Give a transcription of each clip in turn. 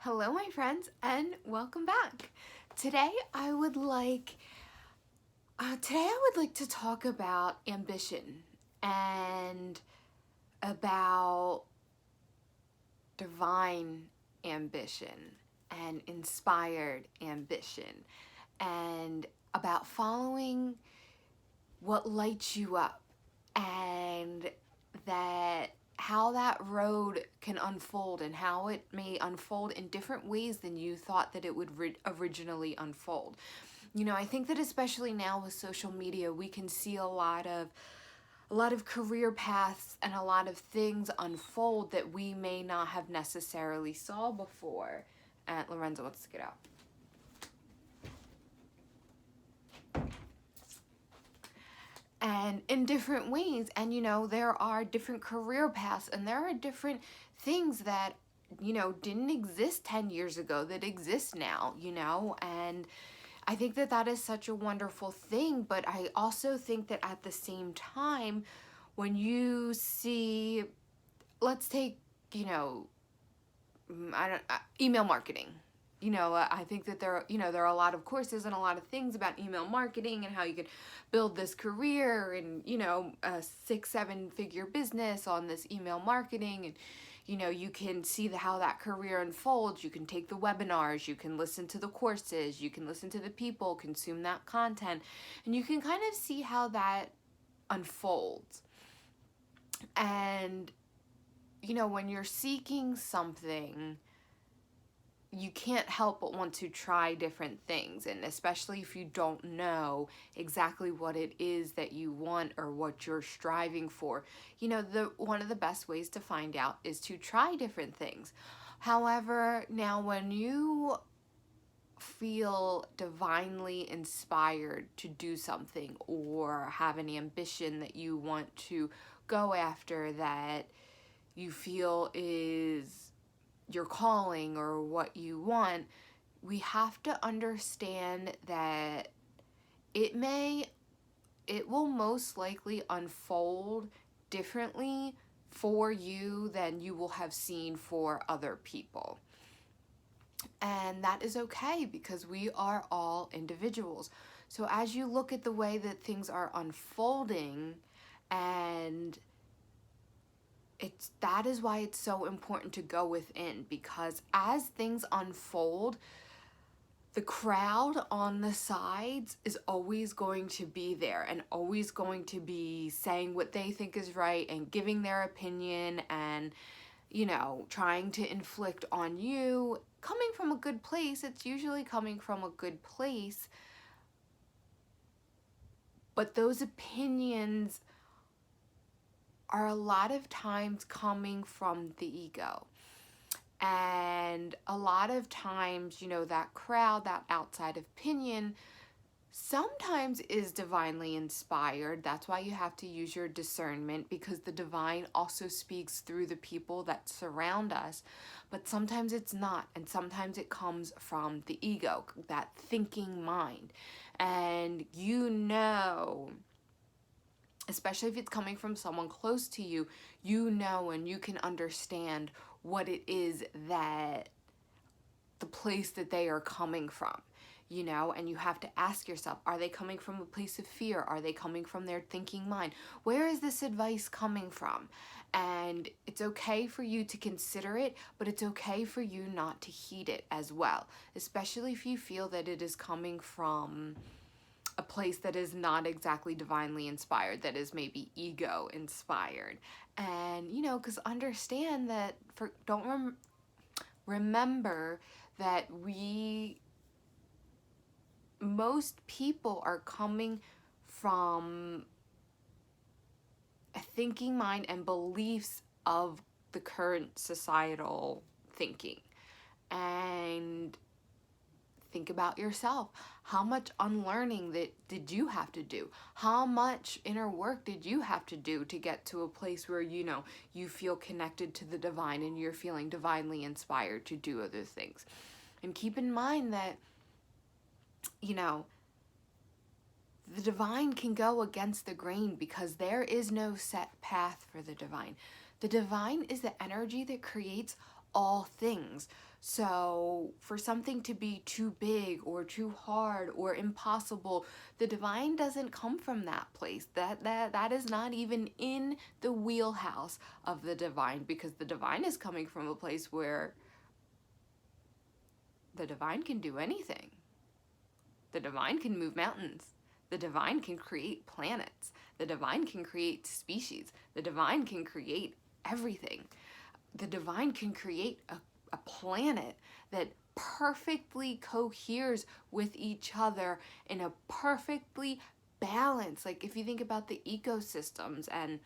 Hello, my friends, and welcome back. Today, I would like to talk about ambition and about divine ambition and inspired ambition and about following what lights you up and that how that road can unfold and how it may unfold in different ways than you thought that it would originally unfold. I think that especially now with social media, we can see a lot of career paths and a lot of things unfold that we may not have necessarily saw before. And Lorenzo wants to get out. And in different ways, and there are different career paths, and there are different things that didn't exist 10 years ago that exist now, and I think that that is such a wonderful thing. But I also think that at the same time, when you see, let's take, email marketing. I think that there are a lot of courses and a lot of things about email marketing and how you can build this career and, a 6-7 figure business on this email marketing. And, you can see how that career unfolds. You can take the webinars, you can listen to the courses, you can listen to the people, consume that content, and you can kind of see how that unfolds. And, when you're seeking something, you can't help but want to try different things, and especially if you don't know exactly what it is that you want or what you're striving for, the one of the best ways to find out is to try different things. However, now when you feel divinely inspired to do something or have an ambition that you want to go after, that you feel is your calling or what you want, we have to understand that it will most likely unfold differently for you than you will have seen for other people. And that is okay, because we are all individuals. So as you look at the way that things are unfolding, and that is why it's so important to go within, because as things unfold, the crowd on the sides is always going to be there and always going to be saying what they think is right and giving their opinion and, trying to inflict on you. Coming from a good place, it's usually coming from a good place, but those opinions are a lot of times coming from the ego. And a lot of times, that crowd, that outside opinion, sometimes is divinely inspired. That's why you have to use your discernment, because the divine also speaks through the people that surround us. But sometimes it's not, and sometimes it comes from the ego, that thinking mind. And especially if it's coming from someone close to you, and you can understand what it is, that the place that they are coming from, and you have to ask yourself, are they coming from a place of fear? Are they coming from their thinking mind? Where is this advice coming from? And it's okay for you to consider it, but it's okay for you not to heed it as well, especially if you feel that it is coming from a place that is not exactly divinely inspired, that is maybe ego inspired. And because understand that, remember that most people are coming from a thinking mind and beliefs of the current societal thinking. And think about yourself. How much unlearning did you have to do? How much inner work did you have to do to get to a place where you feel connected to the divine and you're feeling divinely inspired to do other things? And keep in mind that the divine can go against the grain, because there is no set path for the divine. The divine is the energy that creates all things. So for something to be too big or too hard or impossible, the divine doesn't come from that place. That is not even in the wheelhouse of the divine, because the divine is coming from a place where the divine can do anything. The divine can move mountains. The divine can create planets. The divine can create species. The divine can create everything. The divine can create a planet that perfectly coheres with each other in a perfectly balance. Like if you think about the ecosystems, and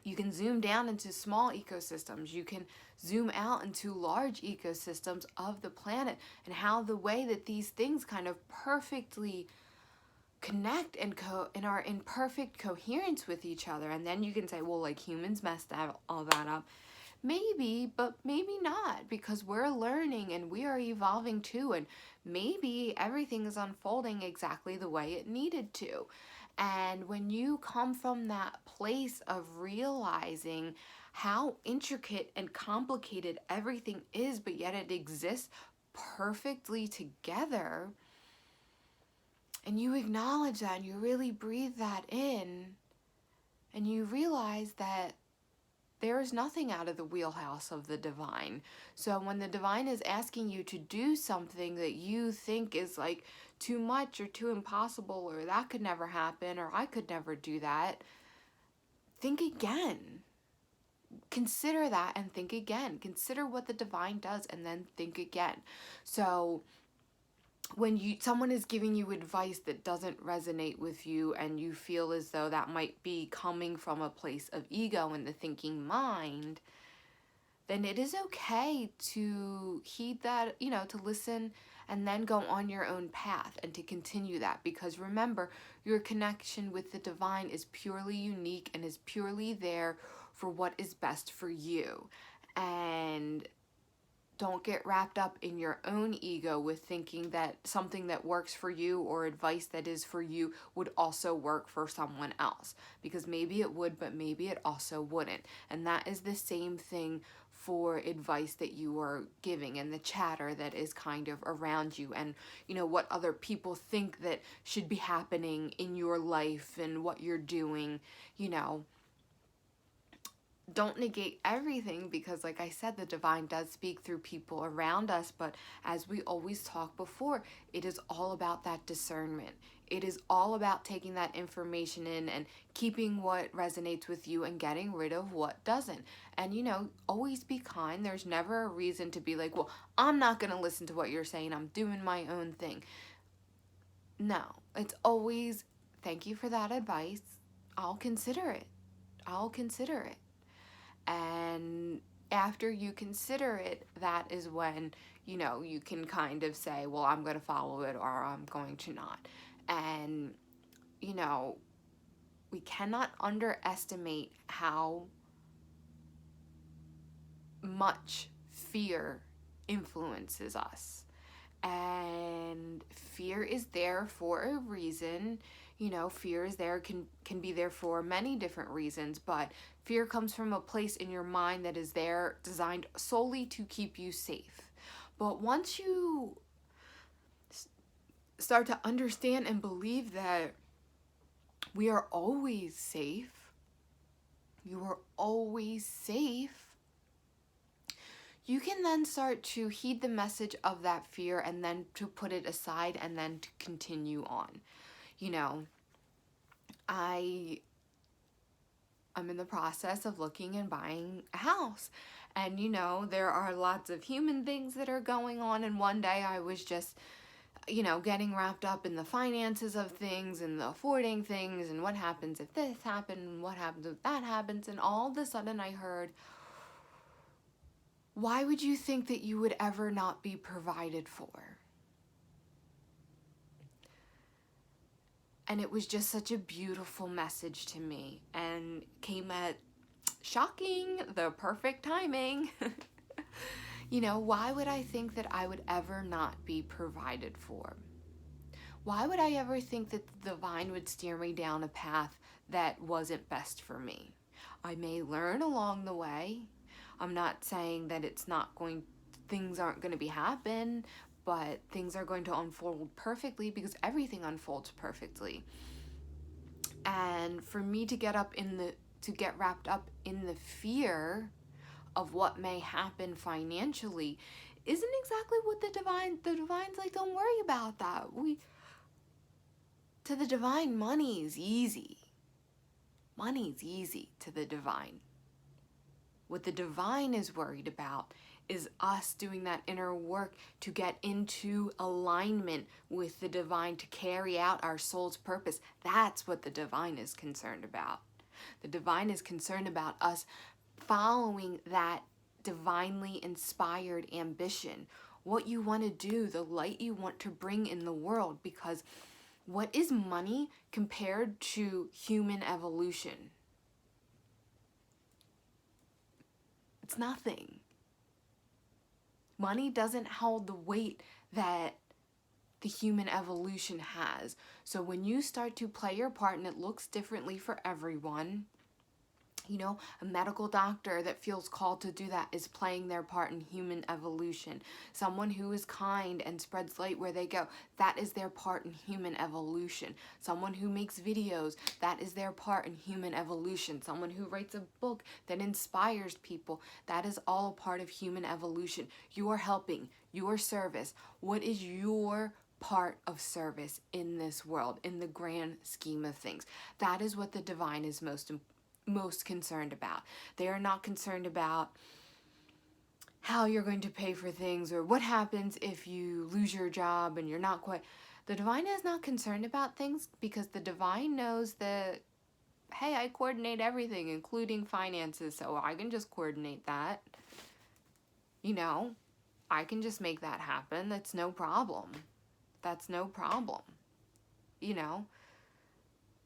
you can zoom down into small ecosystems, you can zoom out into large ecosystems of the planet, and how the way that these things kind of perfectly connect and are in perfect coherence with each other. And then you can say, well, like humans messed all that up. Maybe, but maybe not, because we're learning and we are evolving too, and maybe everything is unfolding exactly the way it needed to. And when you come from that place of realizing how intricate and complicated everything is, but yet it exists perfectly together, and you acknowledge that and you really breathe that in, and you realize that there is nothing out of the wheelhouse of the divine. So when the divine is asking you to do something that you think is like too much or too impossible, or that could never happen, or I could never do that, think again. Consider that and think again. Consider what the divine does and then think again. So when someone is giving you advice that doesn't resonate with you, and you feel as though that might be coming from a place of ego in the thinking mind, then it is okay to heed that, to listen and then go on your own path and to continue that. Because remember, your connection with the divine is purely unique and is purely there for what is best for you. And don't get wrapped up in your own ego with thinking that something that works for you or advice that is for you would also work for someone else. Because maybe it would, but maybe it also wouldn't. And that is the same thing for advice that you are giving, and the chatter that is kind of around you, and what other people think that should be happening in your life and what you're doing. Don't negate everything, because like I said, the divine does speak through people around us. But as we always talk before, it is all about that discernment. It is all about taking that information in and keeping what resonates with you and getting rid of what doesn't. And always be kind. There's never a reason to be like, well, I'm not going to listen to what you're saying, I'm doing my own thing. No, it's always, thank you for that advice, I'll consider it. And after you consider it, that is when, you can kind of say, well, I'm going to follow it or I'm going to not. And, we cannot underestimate how much fear influences us. And fear is there for a reason. Fear is there, can be there for many different reasons, but fear comes from a place in your mind that is there designed solely to keep you safe. But once you start to understand and believe that we are always safe, you are always safe, you can then start to heed the message of that fear and then to put it aside and then to continue on. I'm in the process of looking and buying a house. And, there are lots of human things that are going on. And one day I was just, getting wrapped up in the finances of things and the affording things and what happens if this happens and what happens if that happens. And all of a sudden I heard, why would you think that you would ever not be provided for? And it was just such a beautiful message to me, and came at shocking, the perfect timing. Why would I think that I would ever not be provided for? Why would I ever think that the divine would steer me down a path that wasn't best for me? I may learn along the way. I'm not saying that things aren't going to be happen, but things are going to unfold perfectly because everything unfolds perfectly. And for me to get wrapped up in the fear of what may happen financially isn't exactly what the divine's like, don't worry about that. To the divine, money is easy. Money's easy to the divine. What the divine is worried about is us doing that inner work to get into alignment with the divine, to carry out our soul's purpose. That's what the divine is concerned about. The divine is concerned about us following that divinely inspired ambition, what you want to do, the light you want to bring in the world. Because what is money compared to human evolution? It's nothing. Money doesn't hold the weight that the human evolution has. So when you start to play your part, and it looks differently for everyone, a medical doctor that feels called to do that is playing their part in human evolution. Someone who is kind and spreads light where they go, that is their part in human evolution. Someone who makes videos, that is their part in human evolution. Someone who writes a book that inspires people, that is all a part of human evolution. You are helping, your service. What is your part of service in this world, in the grand scheme of things? That is what the divine is most concerned about. They are not concerned about how you're going to pay for things or what happens if you lose your job and you're not quite. The divine is not concerned about things because the divine knows that, hey, I coordinate everything, including finances, so I can just coordinate that. I can just make that happen. That's no problem.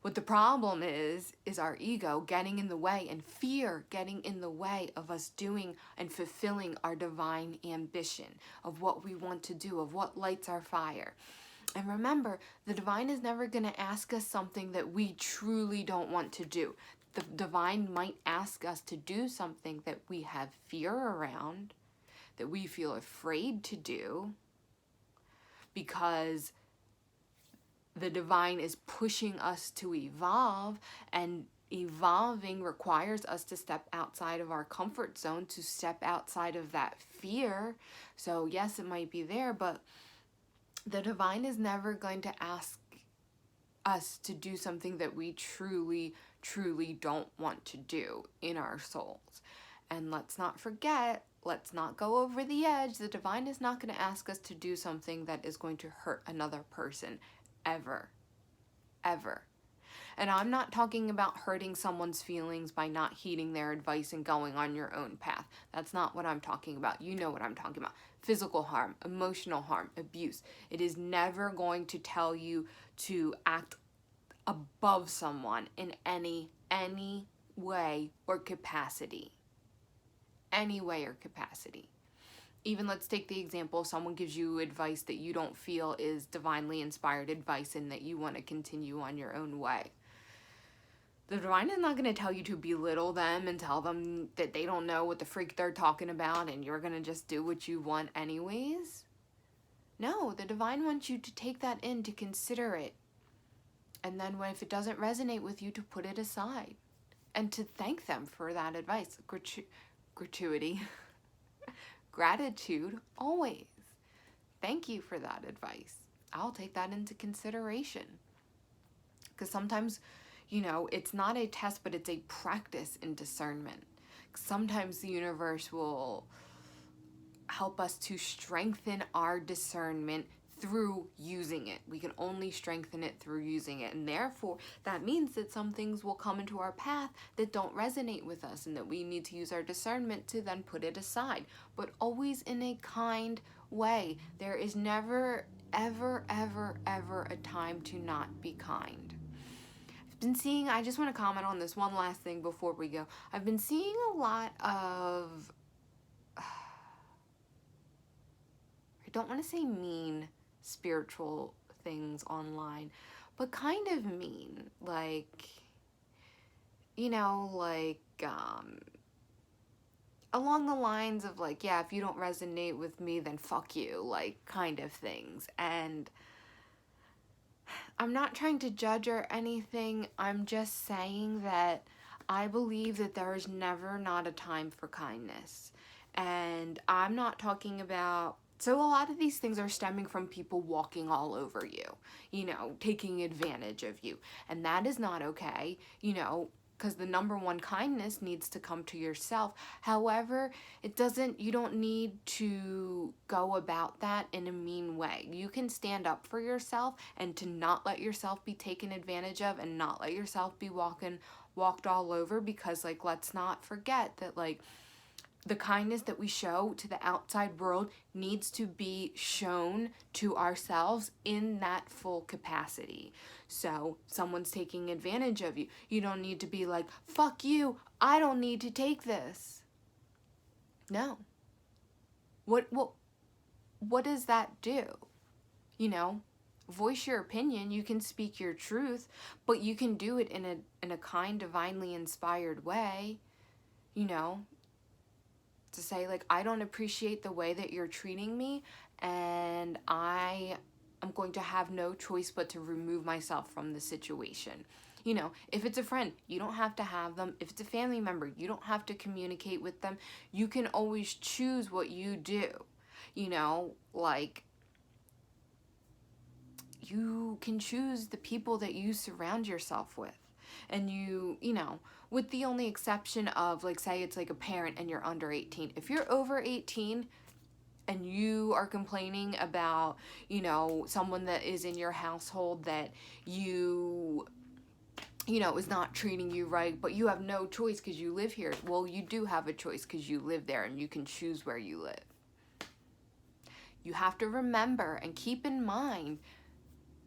What the problem is our ego getting in the way, and fear getting in the way of us doing and fulfilling our divine ambition of what we want to do, of what lights our fire. And remember, the divine is never going to ask us something that we truly don't want to do. The divine might ask us to do something that we have fear around, that we feel afraid to do, because the divine is pushing us to evolve, and evolving requires us to step outside of our comfort zone, to step outside of that fear. So yes, it might be there, but the divine is never going to ask us to do something that we truly, truly don't want to do in our souls. And let's not forget, let's not go over the edge. The divine is not going to ask us to do something that is going to hurt another person. Ever. And I'm not talking about hurting someone's feelings by not heeding their advice and going on your own path. That's not what I'm talking about. You know what I'm talking about. Physical harm, emotional harm, abuse. It is never going to tell you to act above someone in any way or capacity. Any way or capacity. Even let's take the example, someone gives you advice that you don't feel is divinely inspired advice and that you want to continue on your own way. The divine is not going to tell you to belittle them and tell them that they don't know what the freak they're talking about and you're going to just do what you want anyways. No, the divine wants you to take that in, to consider it. And then if it doesn't resonate with you, to put it aside and to thank them for that advice. Gratuity. Gratitude, always. Thank you for that advice. I'll take that into consideration. Because sometimes, it's not a test, but it's a practice in discernment. Sometimes the universe will help us to strengthen our discernment through using it. We can only strengthen it through using it. And therefore, that means that some things will come into our path that don't resonate with us and that we need to use our discernment to then put it aside. But always in a kind way. There is never, ever, ever, ever a time to not be kind. I just want to comment on this one last thing before we go. I've been seeing a lot of, I don't want to say mean spiritual things online, but kind of mean, along the lines of like, yeah, if you don't resonate with me, then fuck you, like kind of things. And I'm not trying to judge or anything. I'm just saying that I believe that there is never not a time for kindness. And I'm not talking about, so a lot of these things are stemming from people walking all over you, taking advantage of you. And that is not okay, because the number one kindness needs to come to yourself. However, you don't need to go about that in a mean way. You can stand up for yourself and to not let yourself be taken advantage of and not let yourself be walked all over, because like, let's not forget that like, the kindness that we show to the outside world needs to be shown to ourselves in that full capacity. So, someone's taking advantage of you. You don't need to be like, fuck you, I don't need to take this. No. What does that do? Voice your opinion, you can speak your truth, but you can do it in a kind, divinely inspired way. To say like, I don't appreciate the way that you're treating me, and I am going to have no choice but to remove myself from the situation. If it's a friend, you don't have to have them. If it's a family member, you don't have to communicate with them. You can always choose what you do. Like, you can choose the people that you surround yourself with. And with the only exception of, like, say it's like a parent and you're under 18. If you're over 18 and you are complaining about, someone that is in your household that is not treating you right, but you have no choice because you live here. Well, you do have a choice because you live there and you can choose where you live. You have to remember and keep in mind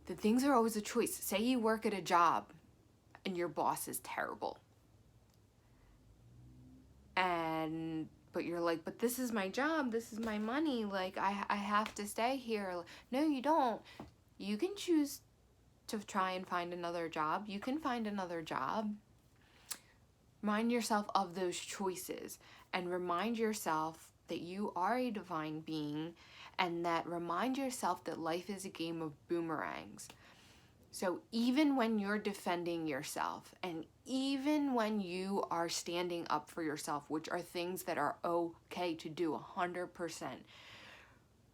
that things are always a choice. Say you work at a job and your boss is terrible. But you're like, but this is my job, this is my money, like I have to stay here. No, you don't. You can choose to try and find another job. You can find another job. Remind yourself of those choices and remind yourself that you are a divine being, and that remind yourself that life is a game of boomerangs. So even when you're defending yourself, and even when you are standing up for yourself, which are things that are okay to do 100%,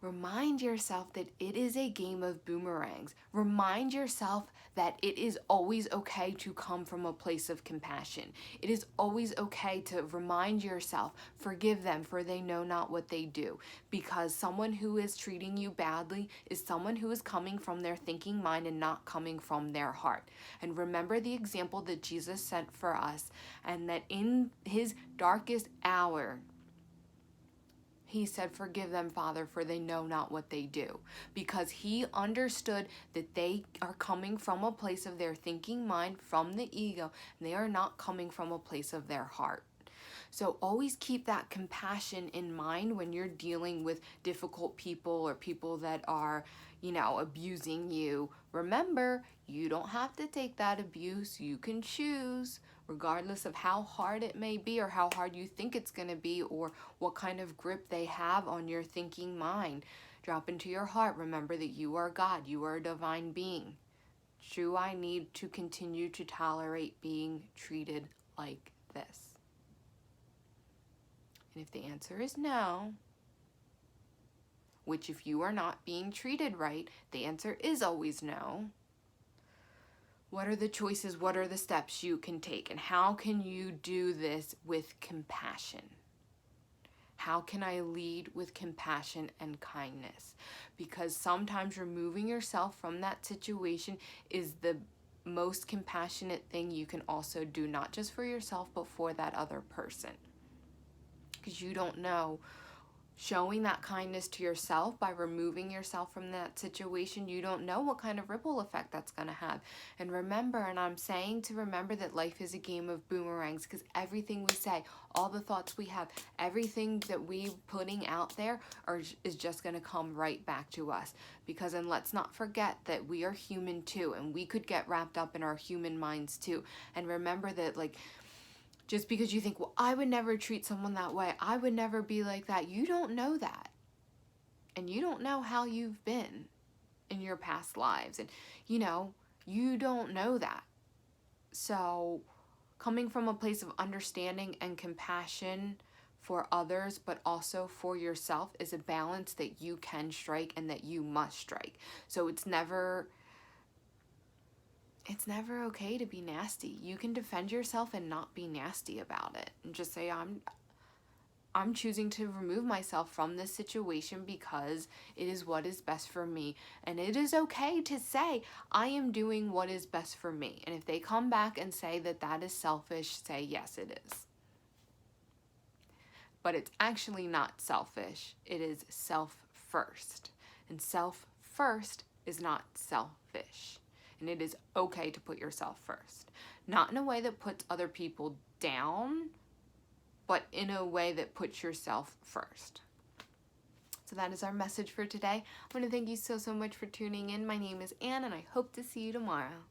remind yourself that it is a game of boomerangs. Remind yourself that it is always okay to come from a place of compassion. It is always okay to remind yourself, forgive them, for they know not what they do. Because someone who is treating you badly is someone who is coming from their thinking mind and not coming from their heart. And remember the example that Jesus sent for us, and that in his darkest hour, he said, forgive them, Father, for they know not what they do. Because he understood that they are coming from a place of their thinking mind, from the ego, and they are not coming from a place of their heart. So always keep that compassion in mind when you're dealing with difficult people or people that are, abusing you. Remember, you don't have to take that abuse. You can choose, regardless of how hard it may be or how hard you think it's going to be or what kind of grip they have on your thinking mind. Drop into your heart. Remember that you are God. You are a divine being. Do I need to continue to tolerate being treated like this? And if the answer is no, which if you are not being treated right, the answer is always no, what are the choices? What are the steps you can take? And how can you do this with compassion? How can I lead with compassion and kindness? Because sometimes removing yourself from that situation is the most compassionate thing you can also do, not just for yourself, but for that other person. Because you don't know, showing that kindness to yourself by removing yourself from that situation, you don't know what kind of ripple effect that's going to have. And remember, and I'm saying to remember, that life is a game of boomerangs, because everything we say, all the thoughts we have, everything that we're putting out there is just going to come right back to us. And let's not forget that we are human too, and we could get wrapped up in our human minds too. And remember that, like, just because you think, well, I would never treat someone that way, I would never be like that. You don't know that. And you don't know how you've been in your past lives. And, you know, you don't know that. So coming from a place of understanding and compassion for others, but also for yourself, is a balance that you can strike and that you must strike. So it's never okay to be nasty. You can defend yourself and not be nasty about it and just say, I'm choosing to remove myself from this situation because it is what is best for me. And it is okay to say, I am doing what is best for me. And if they come back and say that that is selfish, say, yes, it is. But it's actually not selfish. It is self first. And self first is not selfish. And it is okay to put yourself first. Not in a way that puts other people down, but in a way that puts yourself first. So that is our message for today. I want to thank you so much for tuning in. My name is Anne, and I hope to see you tomorrow.